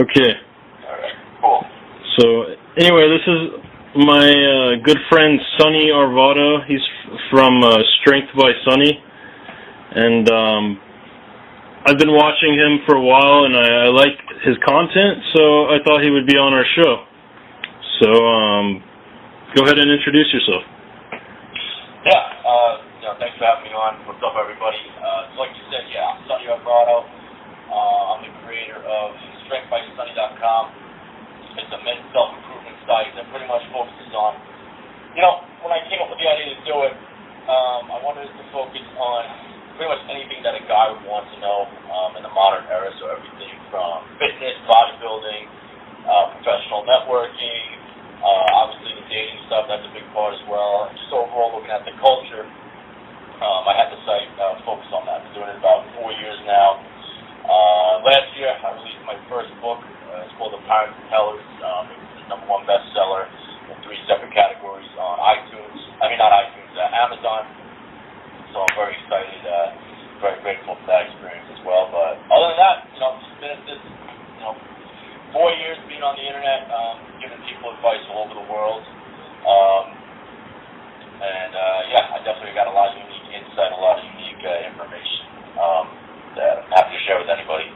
Okay. Alright, cool. So, anyway, this is my good friend Sonny Arvado. He's from Strength by Sonny. And I've been watching him for a while, and I like his content, so I thought he would be on our show. So, go ahead and introduce yourself. Yeah, thanks for having me on. What's up, everybody? Like you said, I'm Sonny Arvado. I'm the creator of StrengthBySonny.com. It's a men's self-improvement site that pretty much focuses on, when I came up with the idea to do it, I wanted it to focus on pretty much anything that a guy would want to know in the modern era. So everything from fitness, bodybuilding, professional networking, obviously the dating stuff, that's a big part as well. And just overall looking at the culture, I had the site focus on that. I've been doing it about 4 years now. Last year, I released my first book. It's called The Parents and Tellers. It was the #1 bestseller in 3 separate categories on Amazon. So I'm very excited, very grateful for that experience as well. But other than that, just been at this, 4 years being on the internet, giving people advice all over the world. I definitely got a lot of unique insight, a lot of unique information that I'm happy to share with anybody.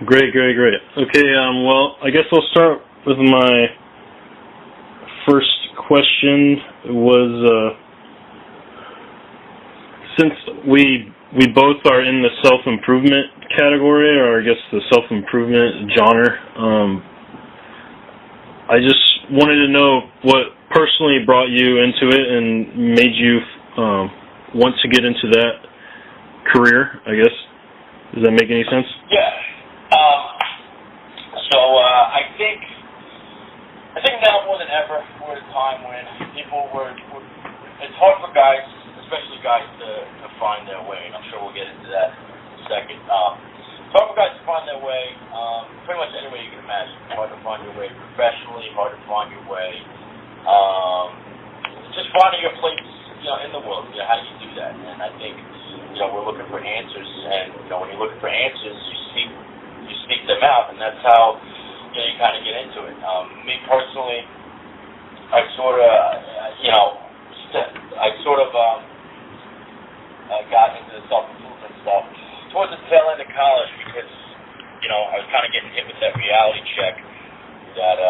Great. Okay, well, I guess I'll start with my first question. Since we both are in the self-improvement category, or I guess the self-improvement genre, I just wanted to know what personally brought you into it and made you want to get into that career, I guess. Does that make any sense? Yeah. I think now more than ever, we're at a time when people it's hard for guys, especially guys, to find their way, and I'm sure we'll get into that in a second. It's hard for guys to find their way pretty much any way you can imagine. It's hard to find your way professionally, hard to find your way just finding your place, in the world. How do you do that? And I think, we're looking for answers, and, when you're looking for answers, you seek them out, and that's how, you kind of get into it. Me personally, I sort of got into the self-improvement stuff towards the tail end of college because, I was kind of getting hit with that reality check that,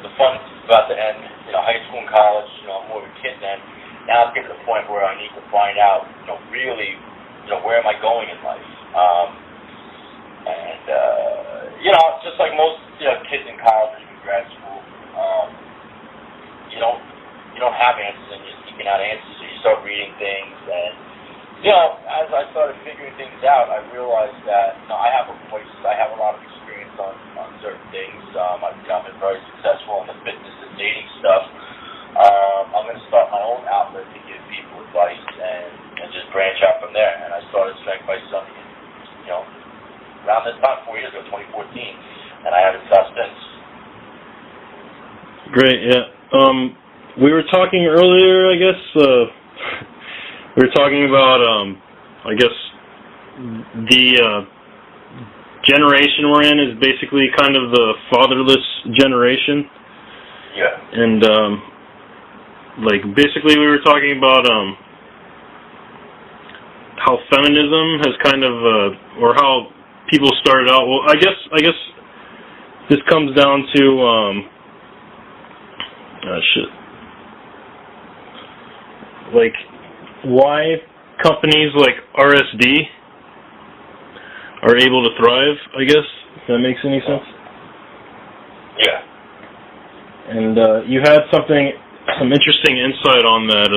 the fun's about to end, high school and college, I'm more of a kid then. Now I'm getting to the point where I need to find out, really, where am I going in life? Just like most, kids in college or even grad school, you don't have answers, and you're seeking out answers, so you start reading things, and, as I started figuring things out, I realized that, I have a voice, I have a lot of experience on certain things. I've been very successful in the fitness and dating stuff. I'm going to start my own outlet to give people advice Great, yeah. We were talking earlier, I guess, we were talking about, I guess, the generation we're in is basically kind of the fatherless generation. Yeah. And, like, basically we were talking about, how feminism has kind of, or how people started out, well, I guess this comes down to, like, why companies like RSD are able to thrive, I guess, if that makes any sense. Yeah. And you had some interesting insight on that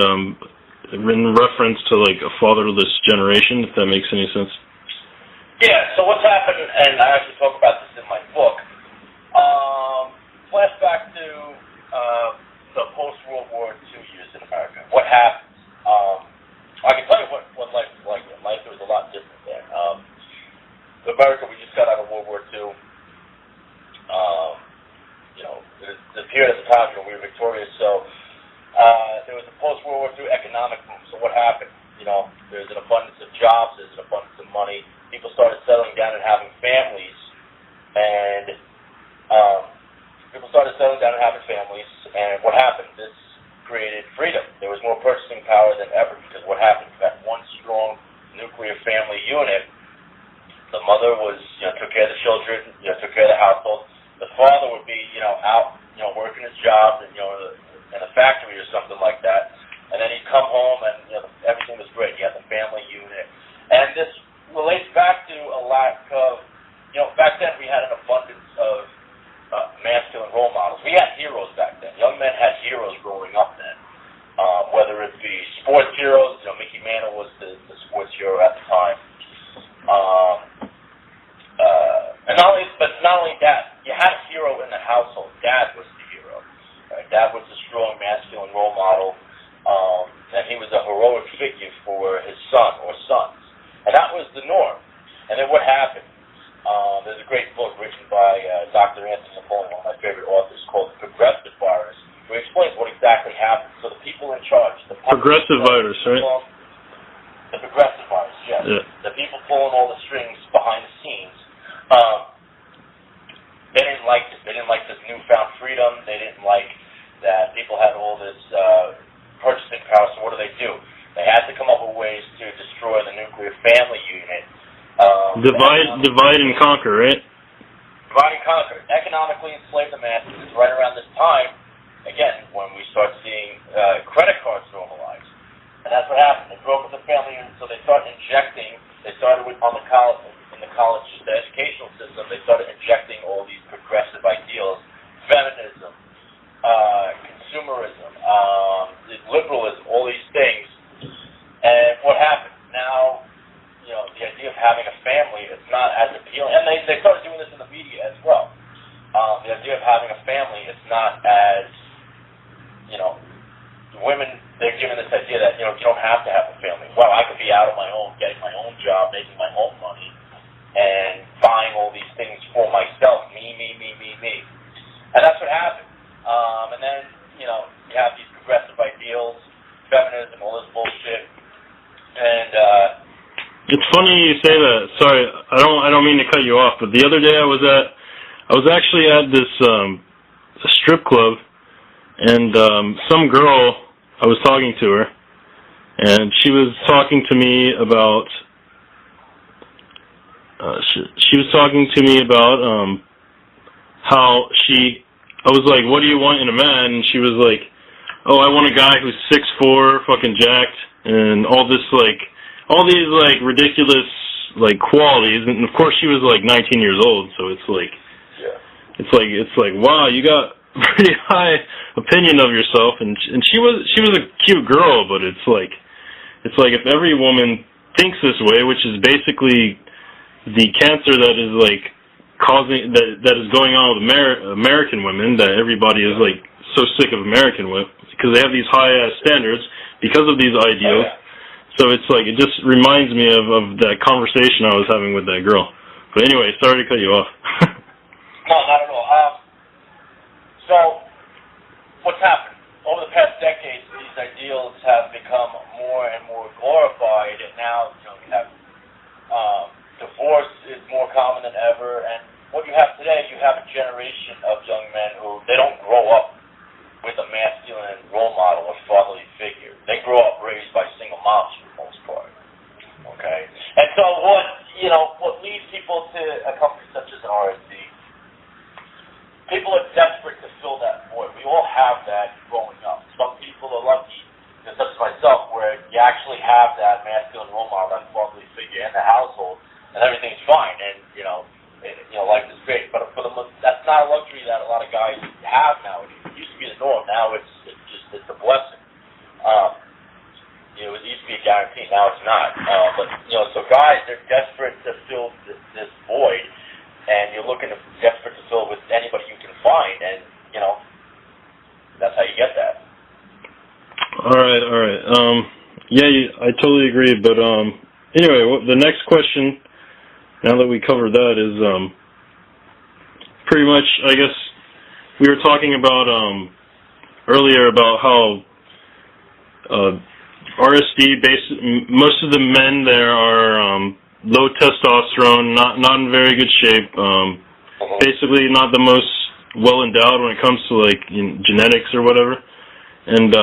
in reference to, like, a fatherless generation, if that makes any sense. Yeah, so what's happened, and I actually talk about this in my book, flashback to the post-World War II years in America. What happened? I can tell you what life was like. Life was a lot different there. America, we just got out of World War II. The period at the time, we were victorious, so there was a post-World War II economic boom. So what happened? There's an abundance of jobs, there's an abundance of money. People started settling down and having families, and and what happened? This created freedom. There was more purchasing power than ever, because what happened? You had one strong nuclear family unit. The mother was, took care of the children, took care of the household. The father would be, out, working his job in a factory or something like that. And then he'd come home and, everything was great. You had the family unit. And this relates back to a lack of, back then we had an abundance of masculine role models. We had heroes back then. Young men had heroes growing up then. Whether it be sports heroes, Mickey Mantle was the sports hero at the time. And not only that, you had a hero in the household. Dad was the hero. Right? Dad was the strong masculine role model, and he was a heroic figure for his son or sons. And that was the norm. And then what happened? There's a great book written by Dr. Anthony Napoleon, one of my favorite authors, called The Progressive Virus, where he explains what exactly happened. So the people in charge, the progressive virus, right? The progressive virus, yes. Yeah. The people pulling all the strings behind the scenes, they didn't like this. They didn't like this newfound freedom. They didn't like that people had all this purchasing power. So what do? They had to come up with ways to destroy the nuclear family unit. Divide and conquer, right? Divide and conquer. Economically enslave the masses. It's right around this time, again, when we start seeing credit cards normalized. And that's what happened. They broke up the family unit, so they started injecting. They started in the college, the educational system. They started injecting all these progressive ideals, feminism, consumerism, liberalism, all these things. And what happened? Now, the idea of having a family, it's not as appealing. And they started doing this in the media as well. The idea of having a family, it's not as, women, they're given this idea that, you don't have to have a family. Well, I could be out on my own, getting my own job, making my own money, and buying all these things for myself. Me. And that's what happened. And then, you have these progressive ideals, feminism, all this bullshit. And, it's funny you say that. Sorry, I don't mean to cut you off, but the other day I was actually at this a strip club, and some girl, I was talking to her, and she was talking to me about how I was like, what do you want in a man? And she was like, oh, I want a guy who's 6'4", fucking jacked, and all these ridiculous qualities. And of course she was 19 years old, so it's like wow, you got a pretty high opinion of yourself. And she was a cute girl, but it's like if every woman thinks this way, which is basically the cancer that is causing that is going on with American women, that everybody is so sick of American women because they have these high ass standards because of these ideals. Oh, yeah. So it's it just reminds me of that conversation I was having with that girl. But anyway, sorry to cut you off. No, not at all. So what's happened? Over the past decades, these ideals have become more and more glorified, and now, you know, we have divorce is more common than ever, and what you have today, you have a generation of young men who, they don't grow up with a masculine role model or fatherly figure. They grow up raised by single moms for the most part. Okay? And so what leads people to a company such as an RSD, people are desperate to fill that void. We all have that growing up. Some people are lucky, such as myself, where you actually have that masculine role model, that fatherly figure in the household, and everything's fine, and, life is great. But for the most, that's not a luxury that a lot of guys have nowadays. It used to be the norm. Now it's a blessing. It used to be a guarantee. Now it's not. So guys, they're desperate to fill this void, and you're desperate to fill it with anybody you can find, and, that's how you get that. All right. I totally agree, but anyway, the next question, now that we covered that, is pretty much, I guess, we were talking about earlier about how RSD, most of the men there are low testosterone, not in very good shape, basically not the most well endowed when it comes to genetics or whatever. And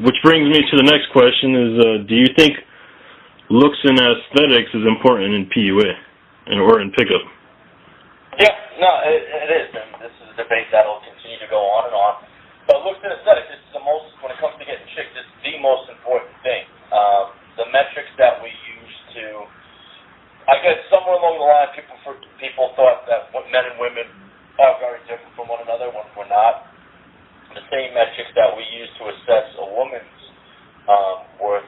which brings me to the next question: is do you think looks and aesthetics is important in PUA or in pickup? Yeah, no, it is, and this is a debate that will continue to go on and on. But looks and aesthetics, this is when it comes to getting chicks, it's the most important thing. The metrics that we use to, I guess somewhere along the line, people thought that men and women are very different from one another when we're not. The same metrics that we use to assess a woman's worth.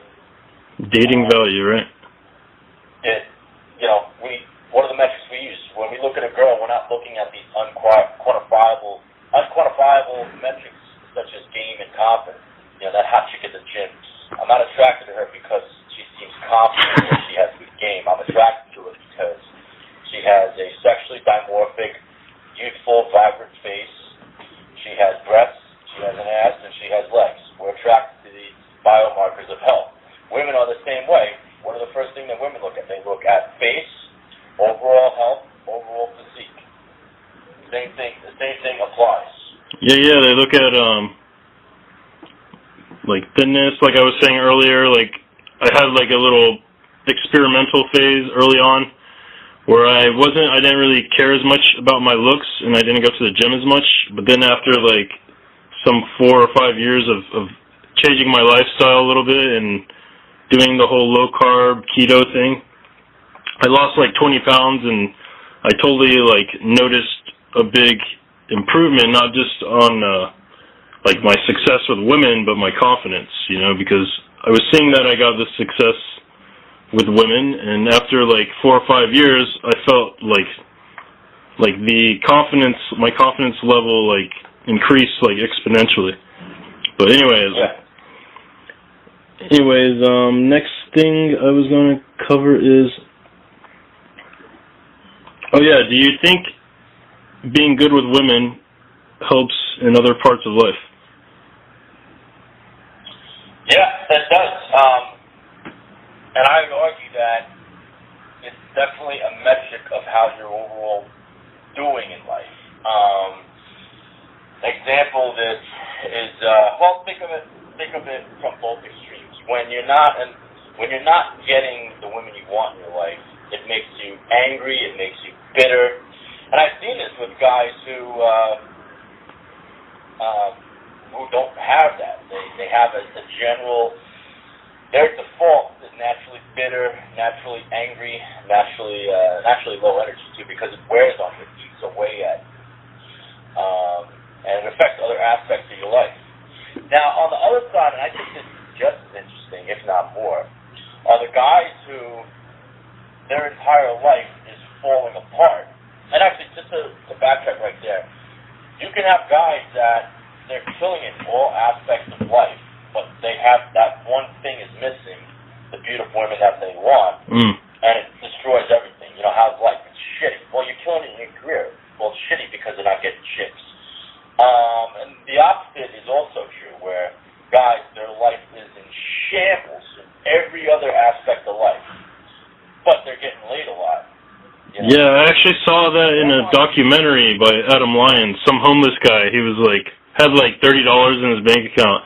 Dating value, right? What are the metrics we use? When we look at a girl, we're not looking at these unquantifiable metrics such as game and confidence. That hot chick at the gym. I'm not attracted to her because she seems confident or she has good game. I'm attracted to her because she has a sexually dimorphic, youthful, vibrant face. She has breasts, she has an ass, and she has legs. We're attracted to these biomarkers of health. Women are the same way. What are the first thing that women look at? They look at face, overall health, overall physique. The same thing applies. Yeah, they look at thinness, like I was saying earlier. I had a little experimental phase early on where I didn't really care as much about my looks, and I didn't go to the gym as much. But then after some 4 or 5 years of changing my lifestyle a little bit and doing the whole low carb keto thing, I lost 20 pounds, and I totally noticed a big improvement, not just on my success with women, but my confidence, because I was seeing that I got this success with women, and after 4 or 5 years, I felt my confidence level increased exponentially. But anyways, next thing I was going to cover is, do you think being good with women helps in other parts of life? Yeah, it does. And I would argue that it's definitely a metric of how you're overall doing in life. An example of this is, think of it from both extremes. When you're not getting the women you want in your life, it makes you angry, it makes you bitter. And I've seen this with guys who don't have that. They have a general, their default is naturally bitter, naturally angry, naturally low energy too, because it wears on you, it eats away at you. And it affects other aspects of your life. Now, on the other side, and I think this is just as interesting, if not more, are the guys who their entire life is falling apart. And actually, just to backtrack right there, you can have guys that they're killing in all aspects of life, but they have that one thing is missing, the beautiful women that they want, and it destroys everything. How's life? It's shitty. Well, you're killing it in your career. Well, it's shitty because they're not getting chicks. And the shambles in every other aspect of life, but they're getting laid a lot. You know? Yeah, I actually saw that in a documentary by Adam Lyons. Some homeless guy, he was like, had like $30 in his bank account,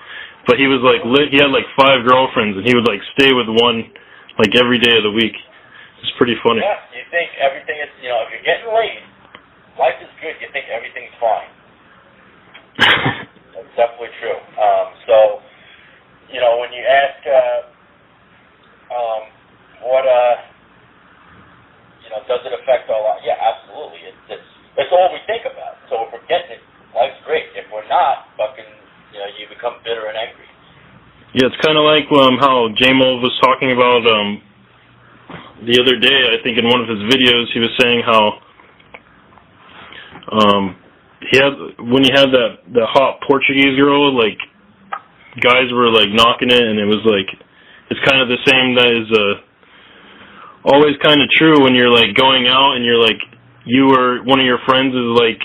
but he was like, he had like 5 girlfriends, and he would like stay with one like every day of the week. It's pretty funny. Yeah, you think everything is, you know, if you're getting laid, life is good, you think everything's fine. That's definitely true. So, you know, when you ask, what, you know, does it affect our life? Yeah, absolutely. It's all we think about. So if we're getting it, life's great. If we're not, fucking, you know, you become bitter and angry. Yeah, it's kind of like how J-Mo was talking about the other day. I think in one of his videos, he was saying how when you had that hot Portuguese girl, like guys were like knocking it, and it was like it's kind of the same that is always kind of true when you're like going out and you're like one of your friends is like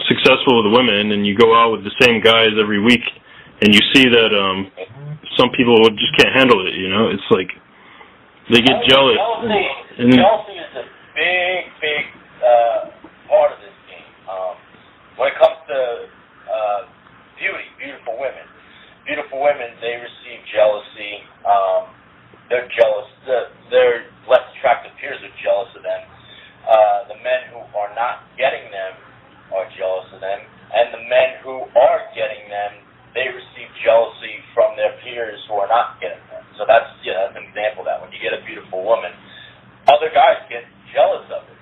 successful with women, and you go out with the same guys every week, and you see that some people just can't handle it. You know, it's like they get jealous. Jealousy is a big part of this game. When it comes to beautiful women, they receive jealousy. They're jealous. Their less attractive peers are jealous of them. The men who are not getting them are jealous of them, and the men who are getting them, they receive jealousy from their peers who are not getting them. So that's an example of that. When you get a beautiful woman, other guys get jealous of it.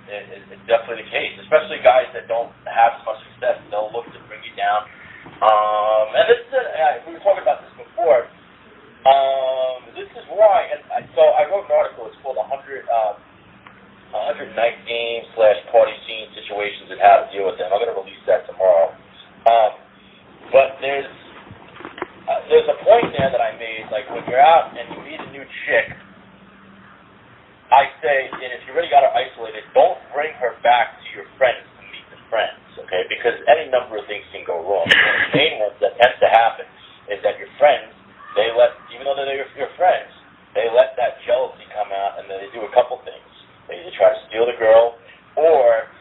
It's definitely the case, especially guys that don't have as much success. They'll look to bring you down. And this is, we were talking about this before. This is why, so I wrote an article. It's called 100 night game / party scene situations and how to deal with them. I'm going to release that tomorrow. But there's a point there that I made, like when you're out and you meet a new chick, I say, and if you really got her isolated, don't bring her back to your friends to meet the friends, okay? Because any number of things can go wrong. The main one that tends to happen is that your friends, even though they're your friends, they let that jealousy come out, and then they do a couple things. They either try to steal the girl, or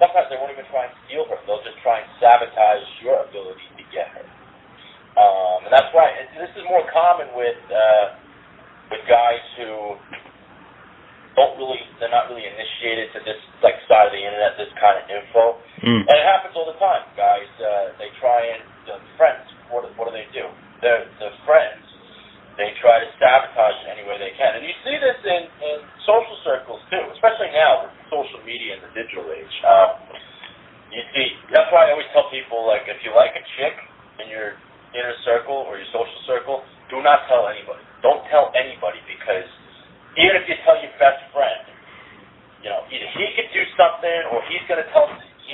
sometimes they won't even try and steal her. They'll just try and sabotage your ability to get her. And that's why this is more common with guys who they're not really initiated to this like side of the internet, this kind of info. And it happens all the time. Guys, they try and friends. What do they do? The friends, they try to sabotage it any way they can. And you see this in social circles too, especially now with social media and the digital age. You see, that's why I always tell people, like, if you like a chick in your inner circle or your social circle, do not tell anybody. Don't tell anybody, because even if you tell your best friend, you know, either he could do something or he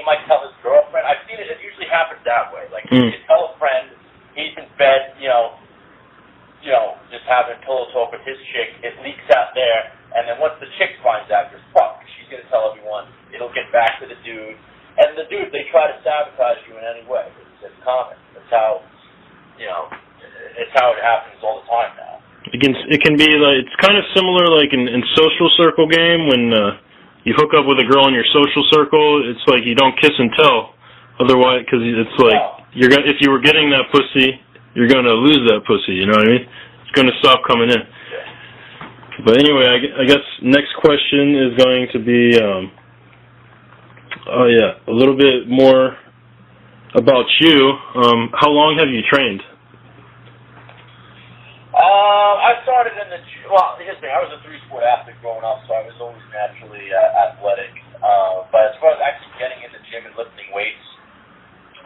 might tell his girlfriend. I've seen it usually happens that way. Like, you tell a friend, he's in bed, you know, just having a pillow talk with his chick, it leaks out there, and then once the chick finds out, you're fucked. She's going to tell everyone. It'll get back to the dude. And the dude, they try to sabotage you in any way. It's common. It's how it happens all the time now. It can be like, it's kind of similar like in social circle game when you hook up with a girl in your social circle. It's like you don't kiss and tell, otherwise, because it's like if you were getting that pussy, you're gonna lose that pussy. You know what I mean? It's gonna stop coming in. Yeah. But anyway, I guess next question is going to be a little bit more about you. How long have you trained? I started here's the thing, I was a 3-sport athlete growing up, so I was always naturally athletic. But as far as actually getting in the gym and lifting weights,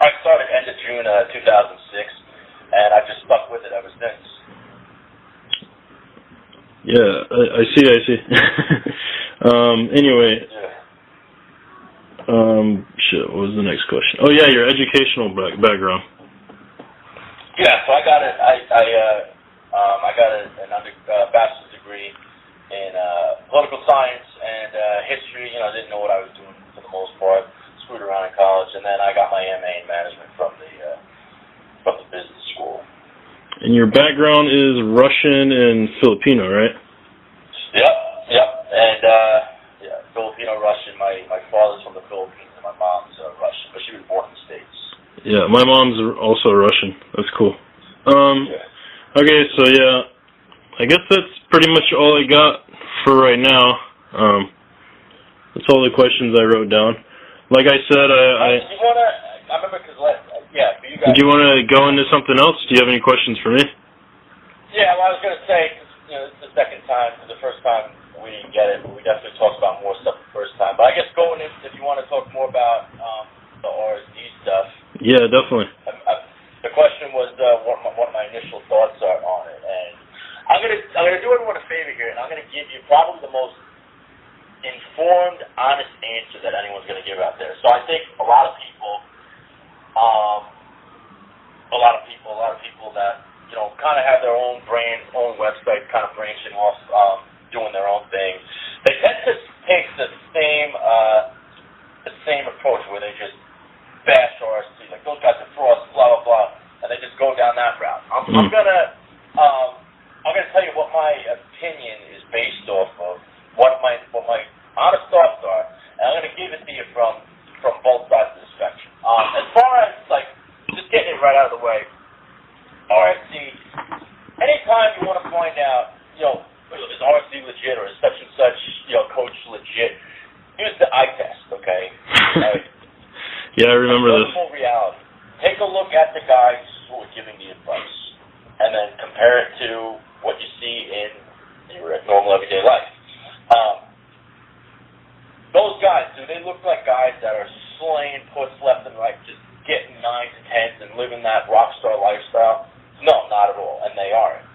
I started end of June 2006, and I've just stuck with it ever since. Yeah, I see. Anyway, what was the next question? Oh yeah, your educational background. Yeah, so I got it. I got a bachelor's degree in political science and history. You know, I didn't know what I was doing for the most part. Screwed around in college, and then I got my MA in management from the business school. And your background is Russian and Filipino, right? Yep. And, Filipino, Russian. My father's from the Philippines and my mom's Russian, but she was born in the States. Yeah, my mom's also Russian. That's cool. Okay, so yeah, I guess that's pretty much all I got for right now. That's all the questions I wrote down. Like I said, I remember because, for you guys. Did you want to go into something else? Do you have any questions for me? Yeah, well, I was going to say, this is the second time. The first time we didn't get it, but we definitely talked about more stuff the first time. But I guess going in, if you want to talk more about the RSD stuff. Yeah, definitely. The question was what my initial thoughts are on it, and I'm gonna do everyone a favor here, and I'm gonna give you probably the most informed, honest answer that anyone's gonna give out there. So I think a lot of people that kind of have their own brands, own websites, kind of branching off, doing their own thing. They tend to take the same approach where they just bash RSD, like those guys are frauds, blah blah blah, and they just go down that route. I'm gonna tell you what my opinion is based off of, what my honest thoughts are, and I'm gonna give it to you from both sides of the spectrum. As far as just getting it right out of the way, RSD. Anytime you want to find out, is RSD legit or is such and such, coach legit? Use the eye test, okay? Yeah, I remember this. Reality. Take a look at the guys who are giving the advice, and then compare it to what you see in your normal everyday life. Those guys, do they look like guys that are slaying puts left and right, just getting 9s and 10s and living that rock star lifestyle? No, not at all, and they aren't.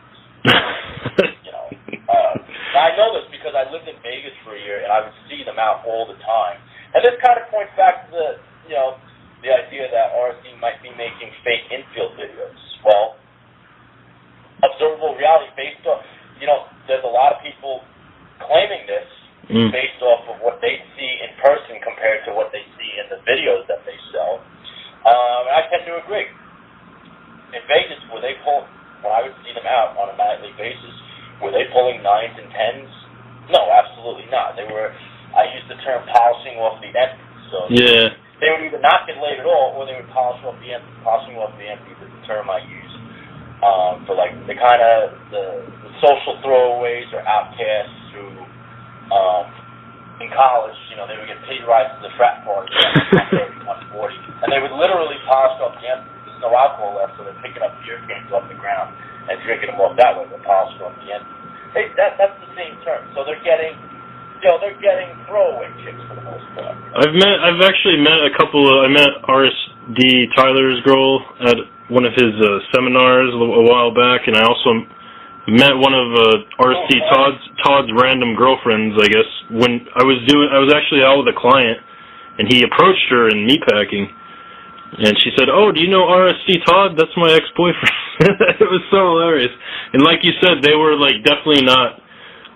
I know this because I lived in Vegas for a year, and I would see them out all the time. And this kind of points back to the idea that RSD might be making fake infield videos. Well, observable reality based on, there's a lot of people claiming this based off of what they see in person compared to what they see in the videos that they sell. And I tend to agree. In Vegas, when I would see them out on a nightly basis, were they pulling 9s and 10s? No, absolutely not. I use the term polishing off the empty. So yeah. They would either not get laid at all, or they would polish off the empty. Polishing off the empty is the term I use for the kind of the social throwaways or outcasts who, in college, they would get paid rides to the frat party at 130, 140, and they would literally polish off the empty. There's no alcohol left, so they're picking up beer cans off the ground and drinking them off that way. They're polishing off the empty. That's the same term. So they're getting throwaway chicks for the most part. I've actually met I met RSD Tyler's girl at one of his seminars a while back, and I also met one of RSD Todd's random girlfriends, I guess, when I was actually out with a client, and he approached her in meatpacking, and she said, "Oh, do you know RSD Todd? That's my ex-boyfriend." It was so hilarious. And like you said, they were definitely not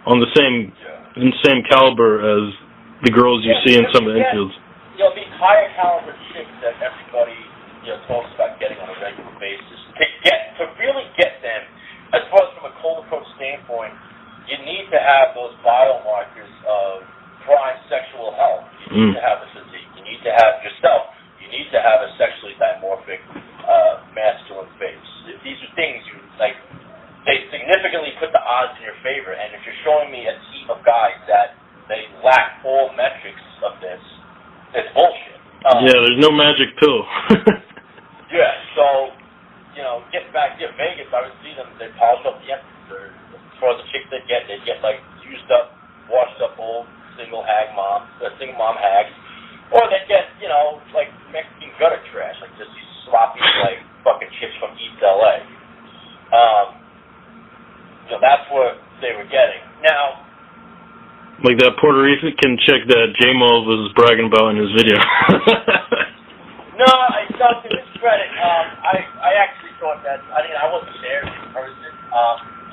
on the same caliber as the girls you see in some of the infields. These higher caliber chicks that everybody talks about getting on a regular basis, to really get them, as far as from a cold approach standpoint, you need to have those biomarkers of prime sexual health. You need to have a physique. You need to have yourself. You need to have a sexually dimorphic masculine face. These are things they significantly put the odds in your favor. And if you're showing me a team of guys that they lack all metrics of this, it's bullshit. There's no magic pill. Yeah, so, getting back to Vegas, I would see them, they polish up the empties. As far as the chicks they'd get used up, washed up old single mom hags. Or they'd get, Mexican gutter trash, just these sloppy, fucking chicks from East L.A. That's what they were getting. Now, like that Puerto Rican chick that J-Mo was bragging about in his video. No, to his credit, I actually thought that, I wasn't there in person,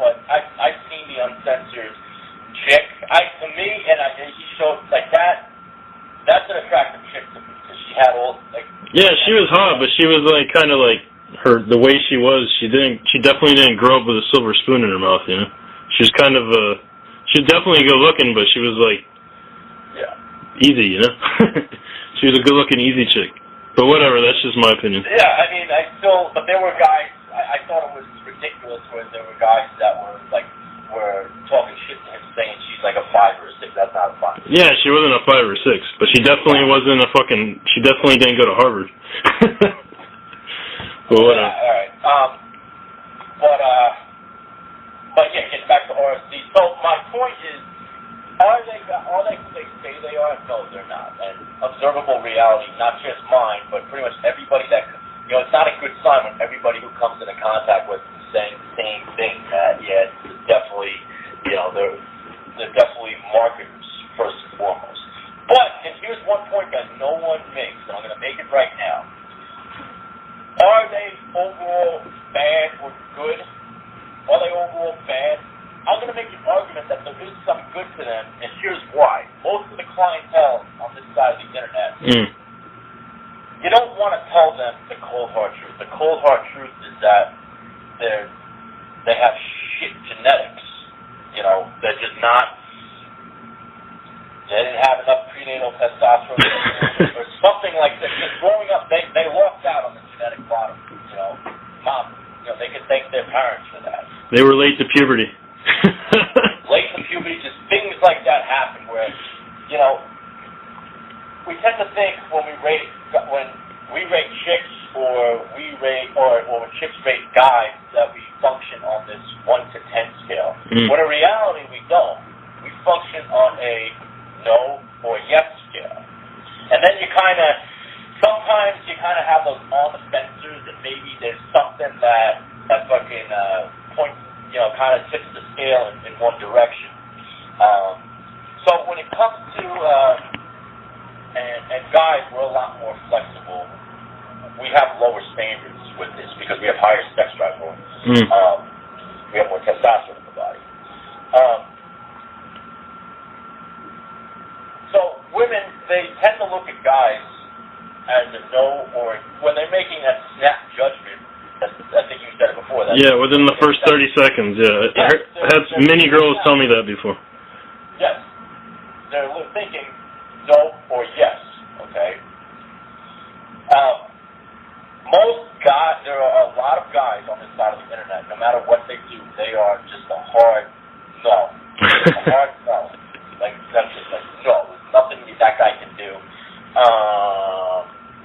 but I've seen the uncensored chick. To me, he showed, that's an attractive chick to me, because she had all, Yeah, she was hot, but she was, the way she was, she definitely didn't grow up with a silver spoon in her mouth, you know. She was kind of she was definitely good looking, but she was like easy, you know. She was a good looking, easy chick. But whatever, that's just my opinion. Yeah, I mean, but there were guys. I thought it was ridiculous when there were guys that were talking shit to him, saying she's like a 5 or a 6. That's not a 5. Yeah, she wasn't a 5 or 6, but she definitely wasn't a fucking. She definitely didn't go to Harvard. But whatever. All right. But yeah, getting back to RSD. So my point is, are they who they say they are? No, they're not. And observable reality, not just mine, but pretty much everybody that, it's not a good sign when everybody who comes into contact with is saying the same thing. Yeah, it's definitely, they're definitely marketers first and foremost. But, and here's one point that no one makes, and I'm going to make it right now. Are they overall bad or good? Are they overall bad? I'm going to make an argument that there is some good to them, and here's why. Most of the clientele on this side of the internet, you don't want to tell them the cold hard truth. The cold hard truth is that they have shit genetics. They're just not. They didn't have enough prenatal testosterone or something like that. Just growing up, they lost out on the genetic bottom. Mom, they could thank their parents for that. They were late to puberty. Late to puberty, just things like that happen where, we tend to think when we rate chicks or when chicks rate guys that we function on this 1 to 10 scale. When in reality we don't. We function on a no or yes scale. And then sometimes you kind of have those on the fences and maybe there's something that fucking points, kind of tips the scale in one direction. So when it comes to, and guys, we're a lot more flexible. We have lower standards with this because we have higher sex drive. We have more testosterone in the body. So women, they tend to look at guys as a no, or when they're making that snap judgment. I think you said it before. Within the first 30 seconds. Yeah, I had many girls tell me that before. Yes, they're thinking no or yes. Okay. Most guys, there are a lot of guys on this side of the internet. No matter what they do, they are just a hard no. A hard no. Like that's just like no. There's nothing that guy can do.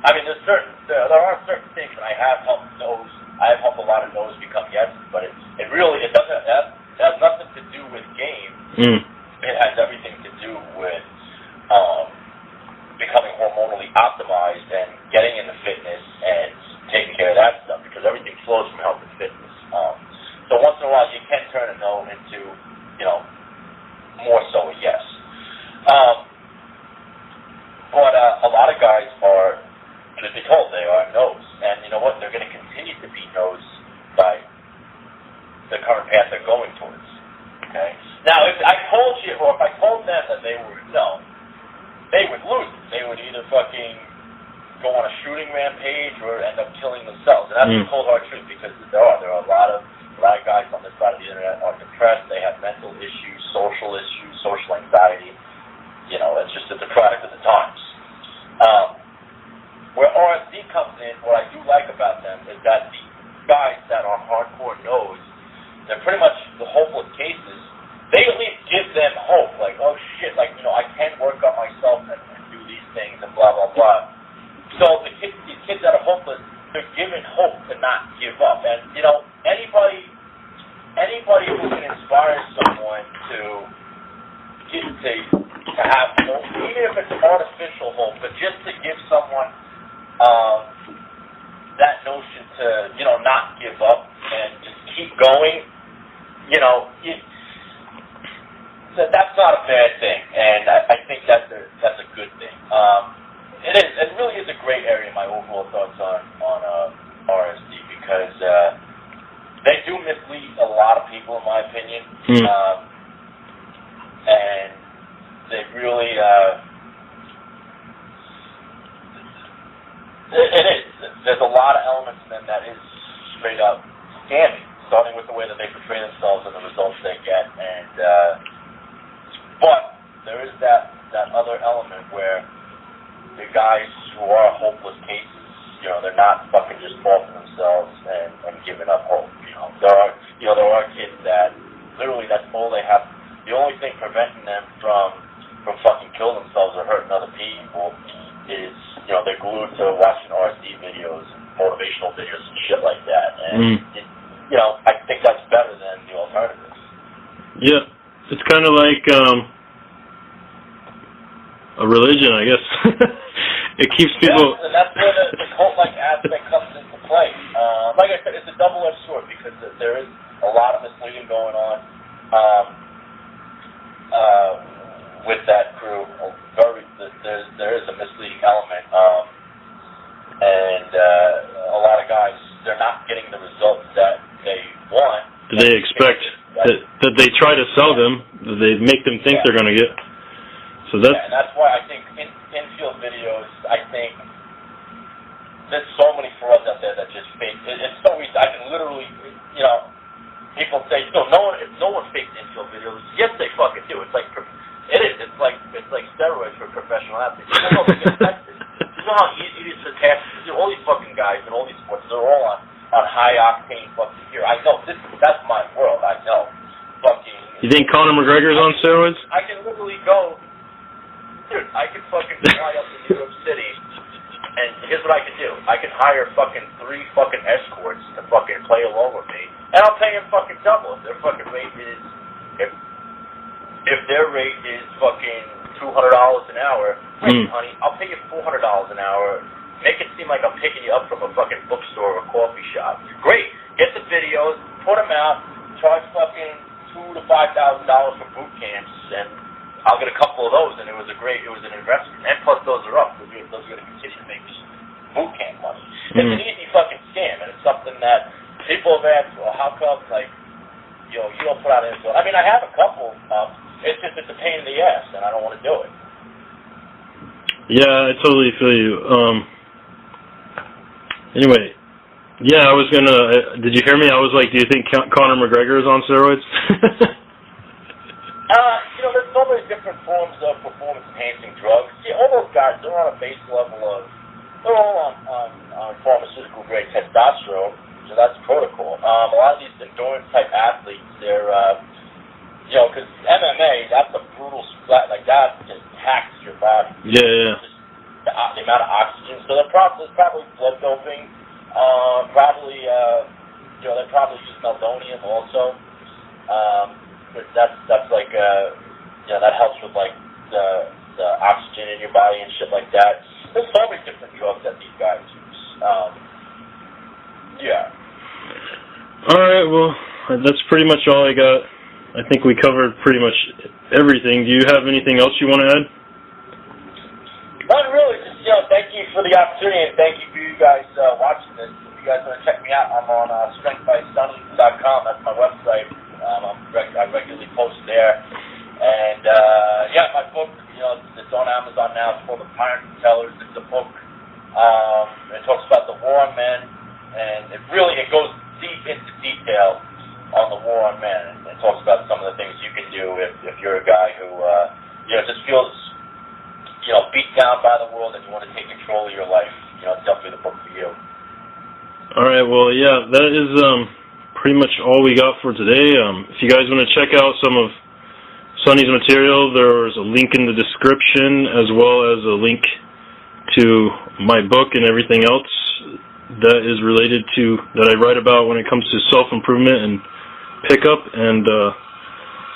I mean, there are certain things, and I have helped a lot of no's become yeses, but it has nothing to do with game. It has everything to do with becoming hormonally optimized and getting into fitness and taking care of that stuff, because everything flows from health and fitness. So once in a while, you can turn a no into, more so a yes. But a lot of guys are, truth be told, they are no's. And you know what? They're going to continue to be no's by the current path they're going towards. Okay? Now, if I told you, or if I told them that they were a no, they would lose it. They would either fucking go on a shooting rampage or end up killing themselves. And that's the cold hard truth, because there are a lot of guys on this side of the internet are depressed. They have mental issues, social anxiety. It's a product of the times. Where RSD comes in, what I do like about them is that the guys that are hardcore no's, they're pretty much the hopeless cases. They at least give them hope, like, oh shit, like, I can work on myself and do these things and blah, blah, blah. So these kids that are hopeless, they're given hope to not give up. And, anybody who can inspire someone to have hope, even if it's artificial hope, but just to give someone that notion to, not give up and just keep going, that's not a bad thing, and I think that's a good thing. It really is a great area in my overall thoughts on RSD, because they do mislead a lot of people, in my opinion, and they really, it is. There's a lot of elements in them that is straight up scamming, starting with the way that they portray themselves and the results they get. And but there is that other element where the guys who are hopeless cases, they're not fucking just faulting themselves and giving up hope. There are kids that literally that's all they have. The only thing preventing them from fucking killing themselves or hurting other people is, they're glued to watching RSD videos and motivational videos and shit like that. And, I think that's better than the alternatives. Yeah, it's kind of like a religion, I guess. It keeps people... Yeah, and that's where the cult-like aspect comes into play. Like I said, it's a double-edged sword because there is a lot of misleading going on with that crew. There is a misleading element, and a lot of guys, they're not getting the results that they want. They expect that they try to sell them, they make them think they're going to get. So that's... Yeah, and that's why I think infield videos, I think there's so many frauds out there that just fake. It's so easy. I can literally, people say, no one fakes infield videos. Yes, they fucking do. It's like, it is. It's like steroids for professional athletes. You know how easy it is to test. All these fucking guys in all these sports, they're all on high octane fucking gear. I know that's my world. I know. Fucking. You think Conor McGregor's on steroids? I can literally go. Dude, I could fucking fly up to New York City, and here's what I could do. I could hire fucking 3 fucking escorts to fucking play along with me, and I'll pay them fucking double if their fucking rate is, if their rate is fucking $200 an hour. Wait, honey, I'll pay you $400 an hour. Make it seem like I'm picking you up from a fucking bookstore or coffee shop. Great. Get the videos, put them out, charge fucking $2,000 to $5,000 for boot camps, and I'll get a couple of those, and it was an investment. And plus, those are up. Those are going to continue to make boot camp money. It's an easy fucking scam, and it's something that people have asked, well, how come, you don't put out info? I mean, I have a couple. It's a pain in the ass, and I don't want to do it. Yeah, I totally feel you. Anyway, yeah, I was did you hear me? I was like, do you think Conor McGregor is on steroids? There's so many different forms of performance-enhancing drugs. See, all those guys, they're on a base level they're all on pharmaceutical-grade testosterone, so that's protocol. A lot of these endurance-type athletes, they're, because MMA, that's a brutal splat, like that just hacks your body. Yeah. Just the amount of oxygen. So there's probably blood doping. They probably use meldonium also. But that's like, that helps with like the oxygen in your body and shit like that. There's so many different drugs that these guys use. Yeah. All right. Well, that's pretty much all I got. I think we covered pretty much everything. Do you have anything else you want to add? Not really. Just thank you for the opportunity, and thank you for you guys watching this. If you guys want to check me out, I'm on strengthbysonny.com. That's my website. I regularly post there. And, my book, it's on Amazon now. It's called The Pirates and Tellers. It's a book. It talks about the war on men, and it goes deep into detail on the war on men. And it talks about some of the things you can do if you're a guy who, just feels, beat down by the world and you want to take control of your life. It's definitely the book for you. All right. Well, yeah, that is pretty much all we got for today. If you guys want to check out some of Sonny's material, there's a link in the description as well as a link to my book and everything else that is related to that I write about when it comes to self-improvement and pickup. And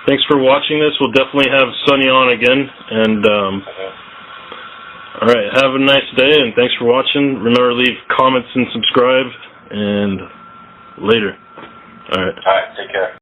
thanks for watching this. We'll definitely have Sonny on again. And all right, have a nice day, and thanks for watching. Remember to leave comments and subscribe. And later. All right. Take care.